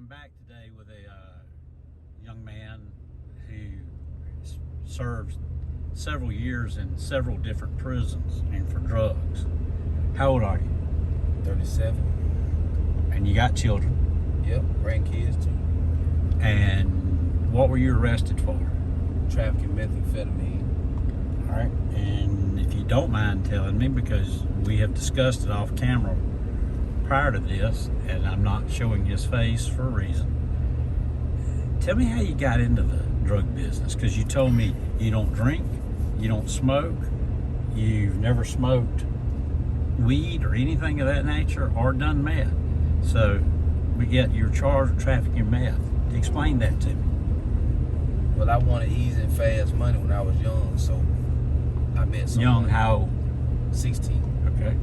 I'm back today with a young man who served several years in several different prisons and for drugs. How old are you? 37. And you got children? Yep, grandkids too. And what were you arrested for? Trafficking methamphetamine. All right. And if you don't mind telling me, because we have discussed it off camera prior to this, and I'm not showing his face for a reason. Tell me how you got into the drug business, because you told me you don't drink, you don't smoke, you've never smoked weed or anything of that nature, or done meth. So we get you're charged with trafficking meth. Explain that to me. Well, I wanted easy and fast money when I was young, so I met someone. Young, how old? 16. Okay.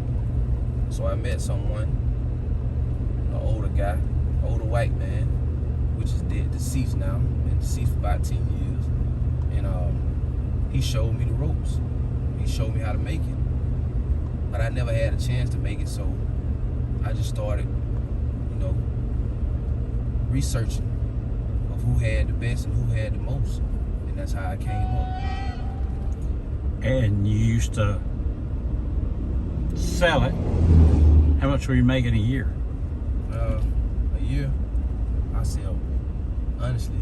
So I met someone, an older guy, older white man, which is dead, deceased now, been deceased for about 10 years. And he showed me the ropes. He showed me how to make it. But I never had a chance to make it, so I just started, researching of who had the best and who had the most. And that's how I came up. And you used to sell it. How much were you making a year? A year, I sell, honestly,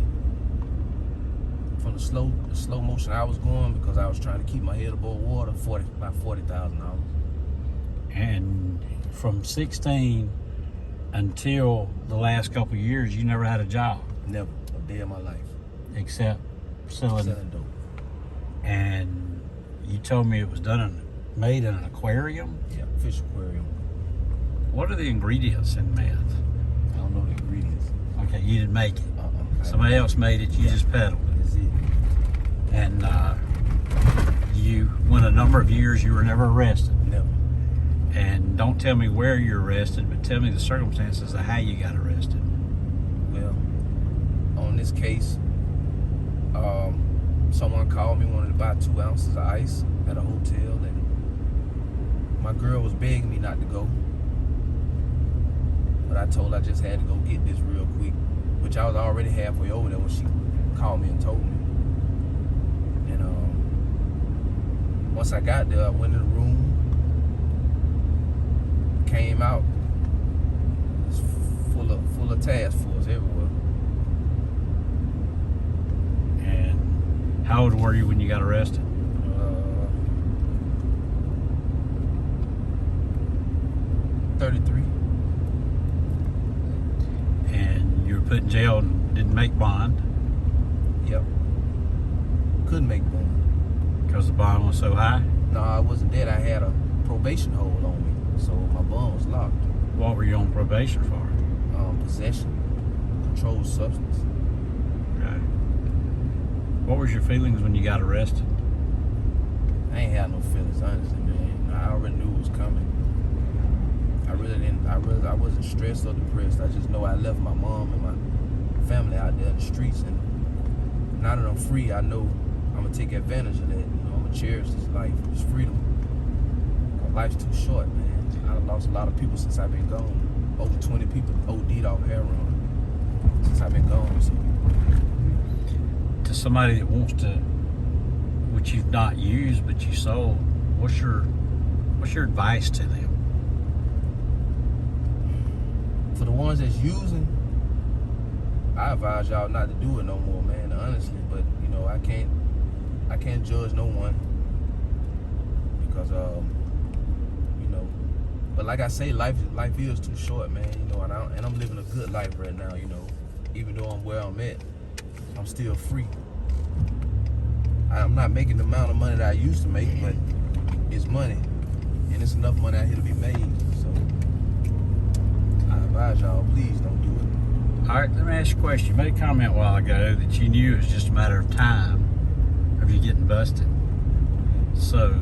from the slow motion I was going, because I was trying to keep my head above water, about $40,000. And from 16 until the last couple of years, you never had a job? Never, a day of my life. Except selling dope. And you told me it was made in an aquarium? Yeah, fish aquarium. What are the ingredients in meth? I don't know the ingredients. Okay, you didn't make it. Somebody else made it, you just peddled it. That's it. And you went a number of years, you were never arrested. Never. And don't tell me where you're arrested, but tell me the circumstances of how you got arrested. Well, on this case, someone called me, wanted to buy 2 ounces of ice at a hotel, and my girl was begging me not to go. But I told her I just had to go get this real quick, which I was already halfway over there when she called me and told me. And once I got there, I went in the room, came out, it was full of task force everywhere. And how old were you when you got arrested? 33. And you were put in jail and didn't make bond Yep. Couldn't make bond. because the bond was so high? No, I wasn't dead. I had a probation hold on me, so my bond was locked. What were you on probation for? Possession, controlled substance. Okay. What was your feelings when you got arrested? I ain't had no feelings, honestly, man. I already knew it was coming. I wasn't stressed or depressed. I just know I left my mom and my family out there in the streets, and now that I'm free, I know I'm gonna take advantage of that. I'm gonna cherish this life, this freedom. Life's too short, man. I've lost a lot of people since I've been gone. Over 20 people OD'd off heroin since I've been gone. So. To somebody that wants to, which you've not used but you sold, what's your advice to them? For the ones that's using, I advise y'all not to do it no more, man, honestly. But I can't judge no one, because but like I say, life is too short, man, and I'm living a good life right now, even though I'm where I'm at, I'm still free. I'm not making the amount of money that I used to make, but it's money, and it's enough money out here to be made. So I advise y'all, please don't do it. All right, let me ask you a question. You made a comment a while ago that you knew it was just a matter of time of you getting busted. So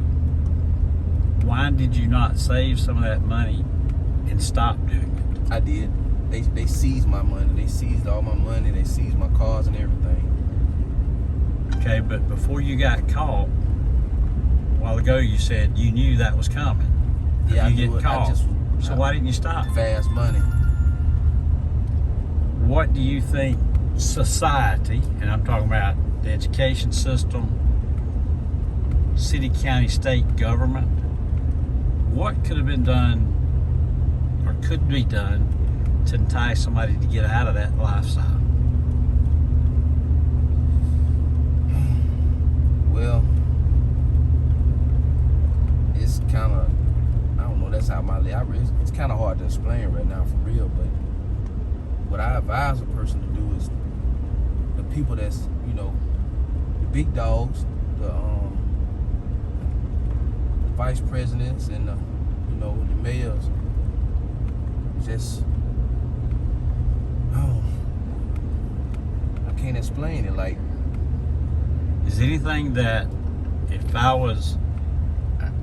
why did you not save some of that money and stop doing it? I did. They seized my money. They seized all my money. They seized my cars and everything. Okay, but before you got caught, a while ago you said you knew that was coming. Yeah, you get caught. So I why didn't you stop? Fast money. What what do you think society, and I'm talking about the education system, city, county, state government, what could have been done or could be done to entice somebody to get out of that lifestyle? Well, it's kind of, I don't know, that's how it's kind of hard to explain right now for real, but what I advise a person to do is the people that's, you know, the big dogs, the vice presidents and the, you know, the mayors, just, oh, I can't explain it. Like, Is anything that if I was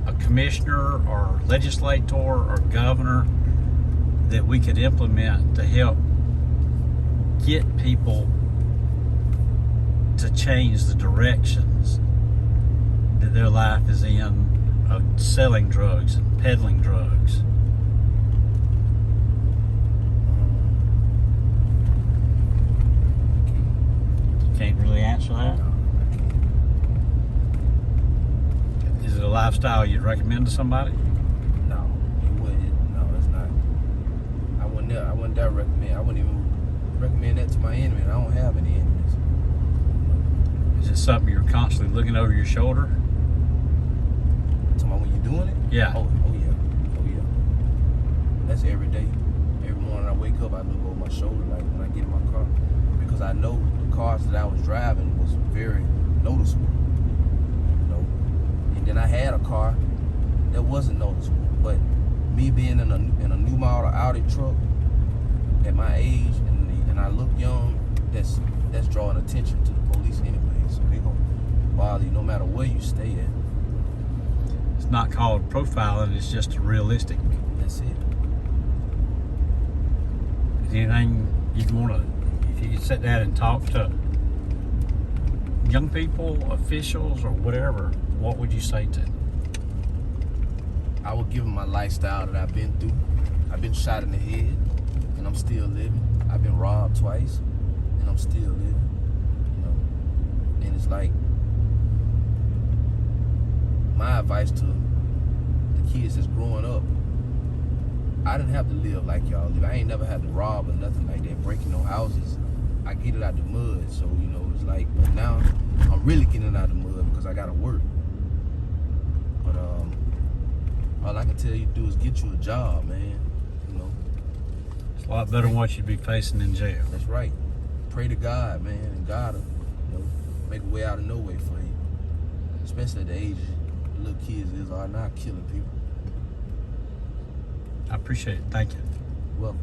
a commissioner or legislator or governor that we could implement to help get people to change the directions that their life is in of selling drugs and peddling drugs? You can't really answer that? Is it a lifestyle you'd recommend to somebody? No, it wouldn't. No, it's not. I wouldn't dare recommend. I wouldn't even recommend that to my enemy. I don't have any enemies. Is it something you're constantly looking over your shoulder? Talking about when you're doing it? Yeah. Oh yeah. That's every day. Every morning I wake up, I look over my shoulder, like when I get in my car, because I know the cars that I was driving was very noticeable. You know, and then I had a car that wasn't noticeable, but me being in a new model Audi truck at my age and I look young, that's drawing attention to the police anyway. So they gonna bother you no matter where you stay at. It's not called profiling, it's just realistic. That's it. Is anything you'd want to, if you could sit down and talk to young people, officials, or whatever, what would you say to them? I would give them my lifestyle that I've been through. I've been shot in the head, and I'm still living. I've been robbed twice, and I'm still living. You know, and it's like my advice to the kids that's growing up. I didn't have to live like y'all live. I ain't never had to rob or nothing like that, breaking no houses. I get it out the mud, so you know it's like. But now I'm really getting it out the mud because I gotta work. But all I can tell you to do is get you a job, man. You know. It's a lot better than what you'd be facing in jail. That's right. Pray to God, man, and God will, you know, make a way out of no way for you. Especially at the age the little kids are now killing people. I appreciate it. Thank you. Welcome.